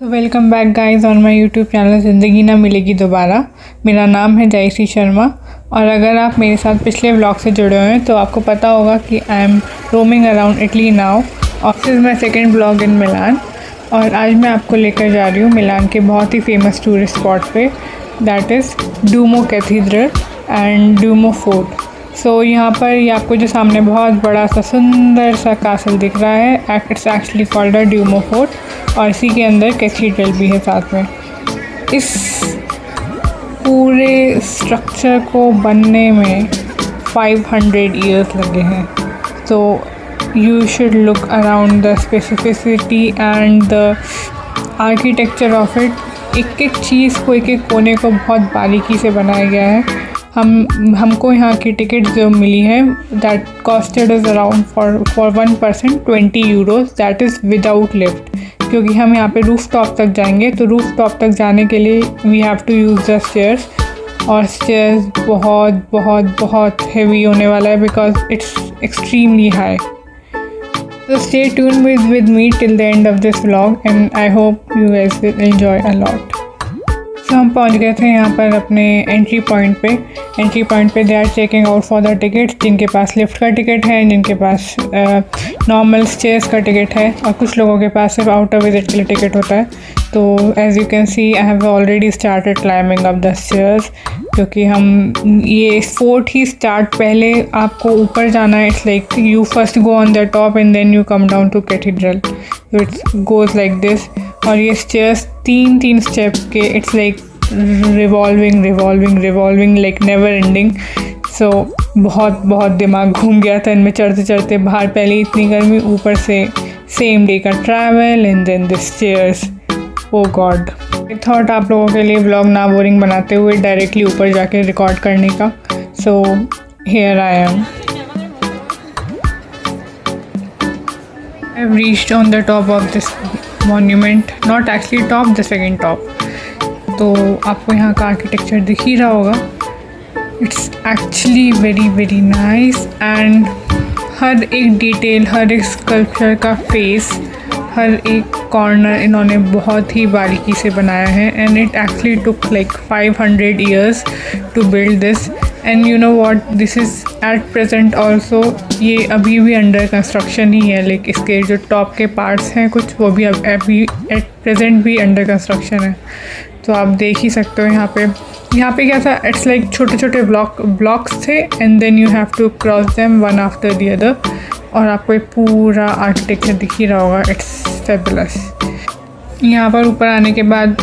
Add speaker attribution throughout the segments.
Speaker 1: तो welcome back guys on my YouTube channel ज़िंदगी ना मिलेगी दोबारा। मेरा नाम है जयश्री शर्मा और अगर आप मेरे साथ पिछले व्लॉग से जुड़े हुए हैं तो आपको पता होगा कि I am roaming around Italy now और this is my second vlog in Milan. और आज मैं आपको लेकर जा रही हूँ मिलान के बहुत ही फेमस टूरिस्ट स्पॉट पे, that is Duomo cathedral and Duomo fort. So यहाँ पर ये आपको जो सामने बहुत बड़ा सा सुंदर सा कासल दिख रहा है, it's actually called a Duomo fort और इसी के अंदर कैथीड्रल भी है साथ में। इस पूरे स्ट्रक्चर को बनने में 500 ईयर्स लगे हैं। तो you should look around the specificity and the architecture of it। एक एक चीज़ को, एक एक कोने को बहुत बारीकी से बनाया गया है। हमको यहाँ की टिकट जो मिली है that costed is around for 1 person 20 euros, that is without lift. क्योंकि हम यहाँ पे रूफ टॉप तक जाएंगे तो रूफ टॉप तक जाने के लिए we have to use the stairs, और स्टेयर्स बहुत बहुत बहुत हेवी होने वाला है because it's extremely high. So stay tuned with me till the end of this vlog and I hope you guys will enjoy a lot। तो हम पहुंच गए थे यहाँ पर अपने एंट्री पॉइंट पे। एंट्री पॉइंट पे they are checking out for the ticket, जिनके पास लिफ्ट का टिकट है, जिनके पास नॉर्मल स्टेयर्स का टिकट है और कुछ लोगों के पास सिर्फ आउटर विजिट के लिए टिकट होता है। तो as you can see I have already started climbing up the stairs, क्योंकि हम ये फोर्ट ही स्टार्ट, पहले आपको ऊपर जाना है। It's like you first go on the top and then you come down to cathedral, तो इट्स गोज़ लाइक दिस। और ये स्टेयर्स तीन स्टेप के, it's like revolving like never ending. So बहुत दिमाग घूम गया था इनमें चढ़ते चढ़ते। बाहर पहले इतनी गर्मी, ऊपर से सेम डे का travel and then the stairs, oh God. Thought आप लोगों के लिए व्लॉग ना बोरिंग बनाते हुए डायरेक्टली ऊपर जाके रिकॉर्ड करने का। So here I am, I have reached on the top of this monument, not actually top, the second top. तो आपको यहाँ का आर्किटेक्चर दिख ही रहा होगा। It's actually very nice and हर एक डिटेल, हर एक स्कल्पचर का फेस, हर एक कॉर्नर इन्होंने बहुत ही बारीकी से बनाया है। And it actually took like 500 years to build this. And you know what, this is at present also, ये अभी भी अंडर कंस्ट्रक्शन ही है। लाइक इसके जो टॉप के पार्ट्स हैं कुछ, वो भी अभी एट प्रेजेंट भी अंडर कंस्ट्रक्शन है। तो आप देख ही सकते हो यहाँ पे क्या था, इट्स लाइक छोटे ब्लॉक्स थे and then you have to cross them one after the other, और आपको एक पूरा आर्किटेक्चर दिख ही रहा होगा। It's fabulous. यहाँ पर ऊपर आने के बाद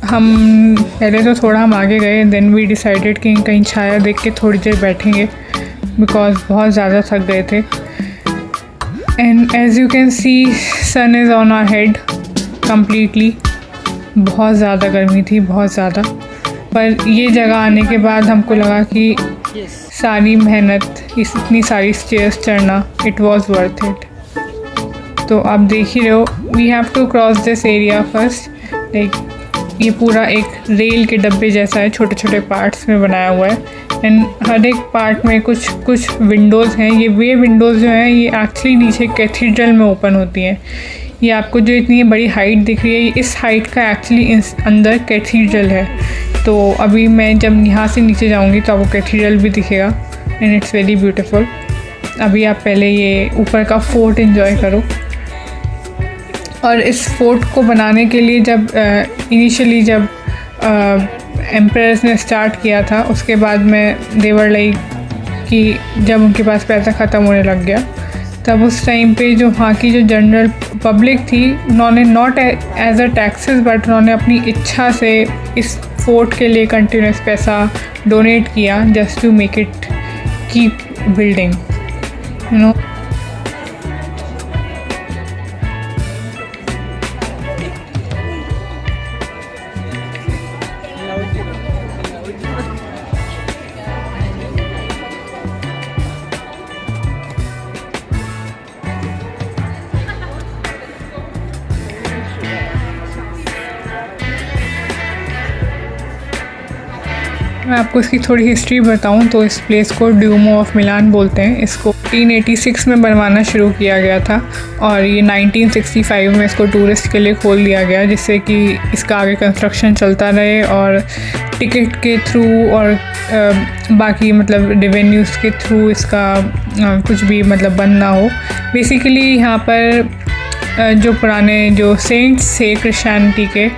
Speaker 1: हम पहले तो थोड़ा हम आगे गए, देन वी डिसाइडेड कि कहीं छाया देख के थोड़ी देर बैठेंगे बिकॉज बहुत ज़्यादा थक गए थे। And as you can see sun is on our head completely. बहुत ज़्यादा गर्मी थी, बहुत ज़्यादा। पर ये जगह आने के बाद हमको लगा कि सारी मेहनत, इतनी सारी स्टेयर्स चढ़ना, इट वॉज़ वर्थ इट। तो आप देख ही रहे हो, we have to cross this area first. Like ये पूरा एक रेल के डब्बे जैसा है, छोटे छोटे पार्ट्स में बनाया हुआ है। एंड हर एक पार्ट में कुछ विंडोज़ हैं। ये विंडोज़ जो हैं ये एक्चुअली नीचे कैथीड्रल में ओपन होती हैं। ये आपको जो इतनी बड़ी हाइट दिख रही है, इस हाइट का एक्चुअली अंदर कैथीड्रल है। तो अभी मैं जब यहाँ से नीचे जाऊँगी तो आपको कैथीड्रल भी दिखेगा एंड इट्स वेरी ब्यूटीफुल। अभी आप पहले ये ऊपर का फोर्ट एंजॉय करो। और इस फोर्ट को बनाने के लिए जब इनिशियली जब एम्परर्स ने स्टार्ट किया था, उसके बाद में देवर लाइक कि जब उनके पास पैसा ख़त्म होने लग गया, तब उस टाइम पे जो वहाँ की जो जनरल पब्लिक थी, उन्होंने not as a taxes but उन्होंने अपनी इच्छा से इस फोर्ट के लिए कंटिन्यूस पैसा डोनेट किया just to make it keep building, you know. मैं आपको इसकी थोड़ी हिस्ट्री बताऊं तो इस प्लेस को ड्यूमो ऑफ मिलान बोलते हैं। इसको 1886 में बनवाना शुरू किया गया था और ये 1965 में इसको टूरिस्ट के लिए खोल दिया गया, जिससे कि इसका आगे कंस्ट्रक्शन चलता रहे और टिकट के थ्रू और बाकी मतलब रेवेन्यूज़ के थ्रू इसका कुछ भी मतलब बंद ना हो। बेसिकली यहाँ पर जो पुराने जो सेंट्स थे क्रिश्चियनिटी के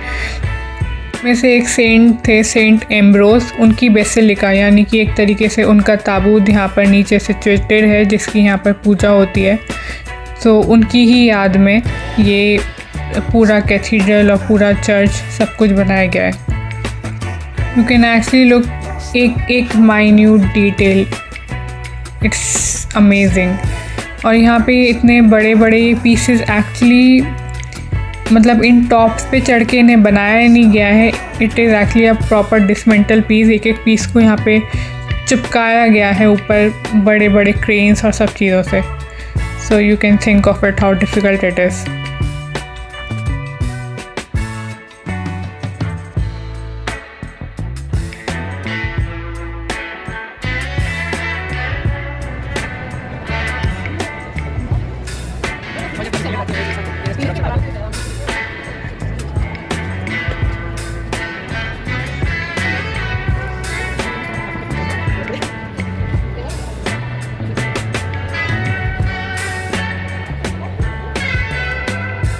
Speaker 1: में से एक सेंट थे, सेंट एम्ब्रोस, उनकी बेसिलिका यानी कि एक तरीके से उनका ताबूत यहाँ पर नीचे सिचुएटेड है, जिसकी यहाँ पर पूजा होती है। तो उनकी ही याद में ये पूरा कैथीड्रल और पूरा चर्च सब कुछ बनाया गया है। यू कैन एक्चुअली लुक एक माइन्यूट डिटेल, इट्स अमेजिंग। और यहाँ पे इतने बड़े बड़े पीसेस एक्चुअली मतलब इन टॉप्स पे चढ़ के इन्हें बनाया नहीं गया है। It is actually a proper dismantle piece. एक एक पीस को यहाँ पे चिपकाया गया है ऊपर बड़े बड़े क्रेन्स और सब चीज़ों से। So you can think of it how difficult it is.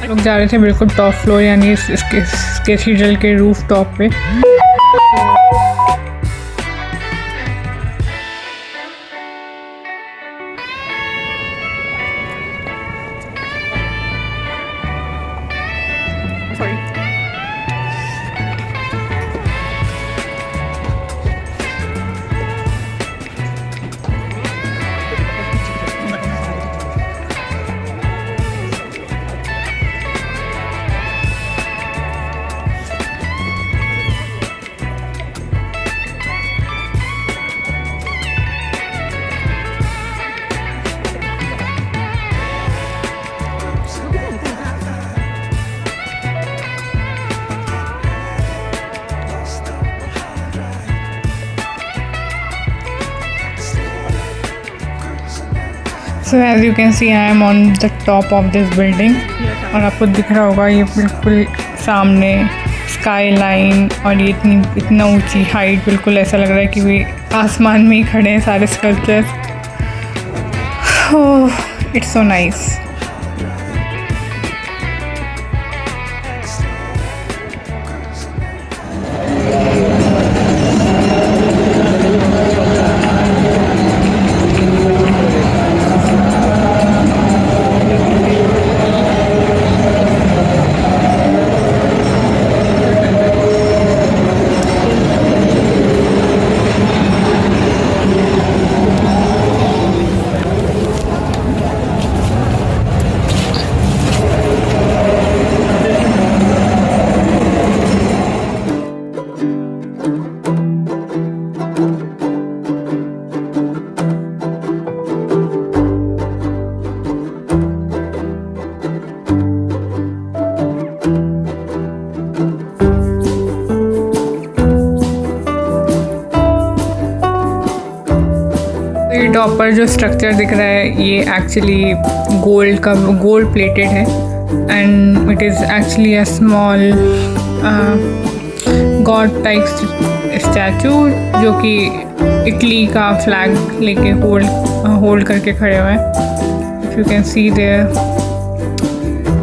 Speaker 1: लोग जा रहे थे बिल्कुल टॉप फ्लोर यानी इस कैथीड्रल के रूफ टॉप पे। So as you can see I am on the top of this building और आपको दिख रहा होगा ये बिल्कुल सामने स्काई लाइन और ये इतना ऊंची हाइट, बिल्कुल ऐसा लग रहा है कि वे आसमान में ही खड़े हैं सारे sculptures. Oh it's so nice. Top पर जो स्ट्रक्चर दिख रहा है ये एक्चुअली गोल्ड प्लेटेड है and it is actually a small God type statue जो कि इटली का फ्लैग लेके होल्ड करके खड़े हुए हैं। If you can see there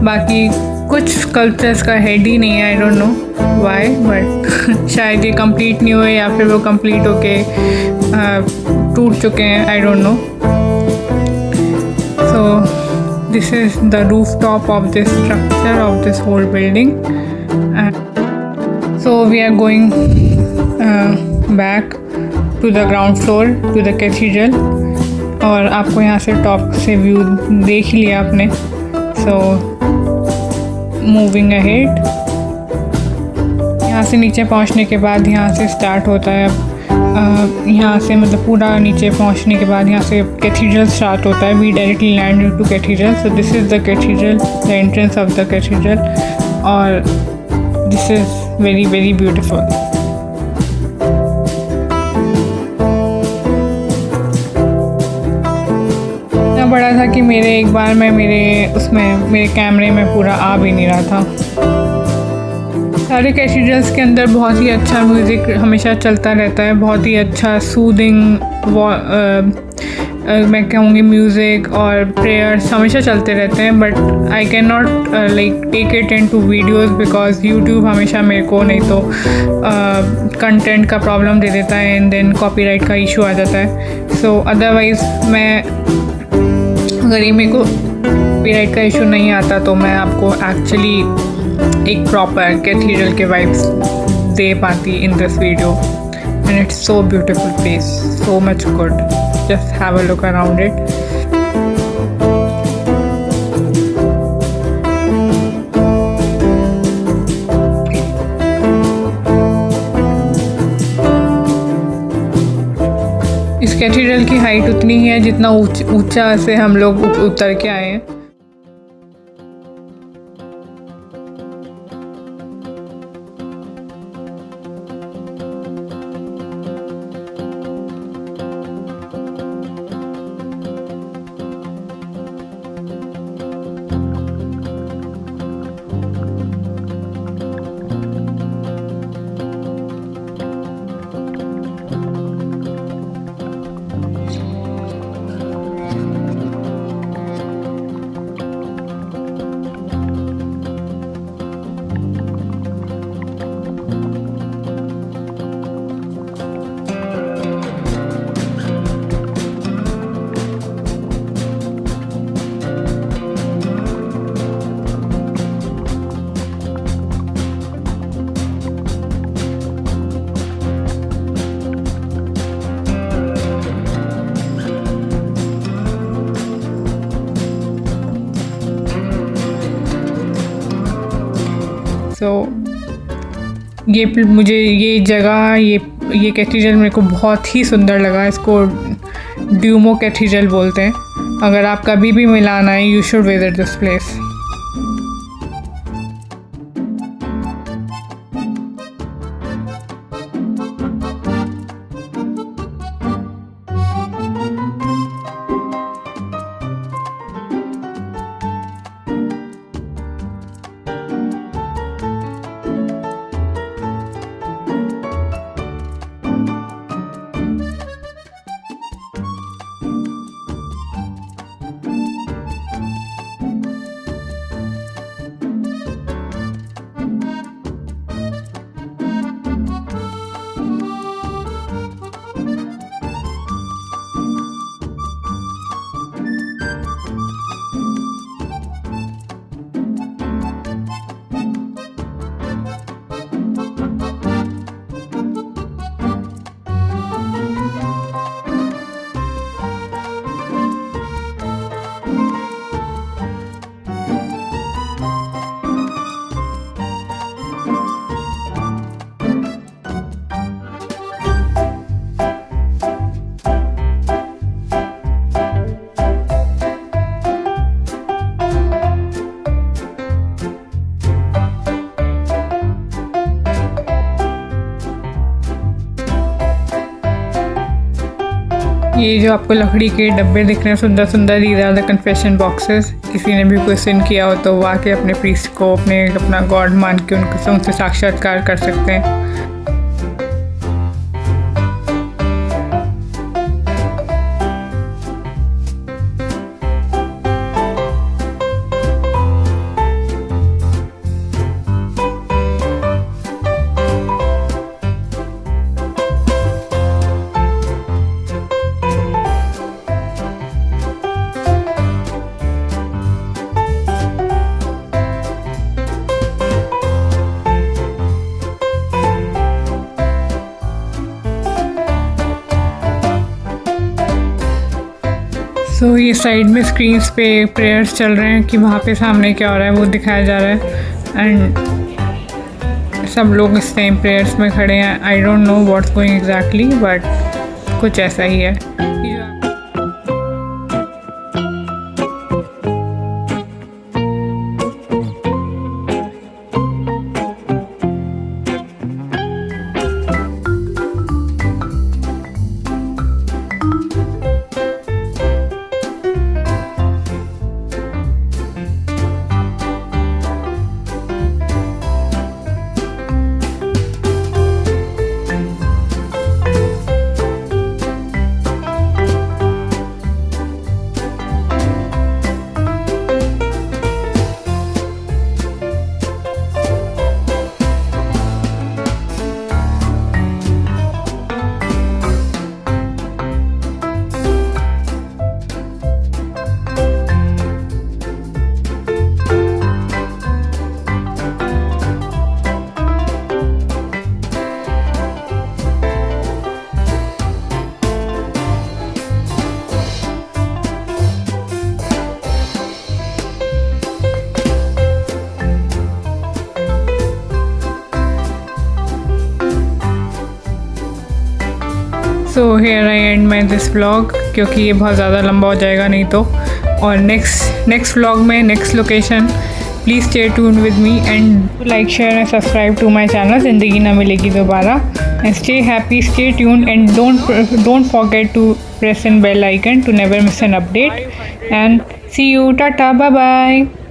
Speaker 1: बाकी कुछ स्कल्पचर्स का हेड ही नहीं है, I don't know why, but शायद ये कंप्लीट नहीं हुए या फिर वो कंप्लीट होके टूट चुके हैं, I don't know. So this is the roof top of this structure of this whole building. So we are going back to the ground floor to the cathedral और आपको यहाँ से टॉप से व्यू देख ही लिया आपने। सो मूविंग अहेड, यहाँ से नीचे पहुँचने के बाद यहाँ से स्टार्ट होता है यहाँ से मतलब पूरा नीचे पहुँचने के बाद यहाँ से कैथीड्रल स्टार्ट होता है। We directly land to cathedral. So this is the cathedral, the entrance of the cathedral और this is very very beautiful. रहा था कि एक बार मैं मेरे कैमरे में पूरा आ भी नहीं रहा था। सारे कैथीड्रल्स के अंदर बहुत ही अच्छा म्यूज़िक हमेशा चलता रहता है, बहुत ही अच्छा सूदिंग मैं कहूँगी म्यूज़िक और प्रेयर्स हमेशा चलते रहते हैं। But I can not like take it in to videos because YouTube हमेशा मेरे को नहीं तो कंटेंट का प्रॉब्लम दे देता है एंड देन कॉपीराइट का इशू आ जाता है। सो अदरवाइज़ मैं अगर ये मेरे को कॉपीराइट का इशू नहीं आता तो मैं आपको एक्चुअली एक प्रॉपर कैथीड्रल के वाइब्स दे पाती in this video. And it's so beautiful place, so much good, just have a look around it. इस कैथीड्रल की हाइट उतनी ही है जितना ऊंचा से हम लोग उतर के आए हैं। सो मुझे ये जगह ये कैथीड्रल मेरे को बहुत ही सुंदर लगा। इसको ड्यूमो कैथीड्रल बोलते हैं। अगर आप कभी भी मिलान आए you should visit this place. ये जो आपको लकड़ी के डब्बे दिख रहे हैं सुंदर सुंदर, these are the confession boxes. किसी ने भी कोई सिन किया हो तो वो आके अपने प्रीस्ट को अपना गॉड मान के उनसे साक्षात्कार कर सकते हैं। सो ये साइड में स्क्रीन्स पे प्रेयर्स चल रहे हैं कि वहाँ पे सामने क्या हो रहा है वो दिखाया जा रहा है। एंड सब लोग सेम प्रेयर्स में खड़े हैं। I don't know what's going exactly but कुछ ऐसा ही है। So here I and my this vlog, क्योंकि ये बहुत ज़्यादा लंबा हो जाएगा नहीं तो। और नेक्स्ट व्लॉग में next location, please stay tune with me and like share and subscribe to my channel ज़िंदगी ना मिलेगी दोबारा। And stay happy, stay tune and don't forget to press in bell icon to never miss an update, and see you, tata, bye bye.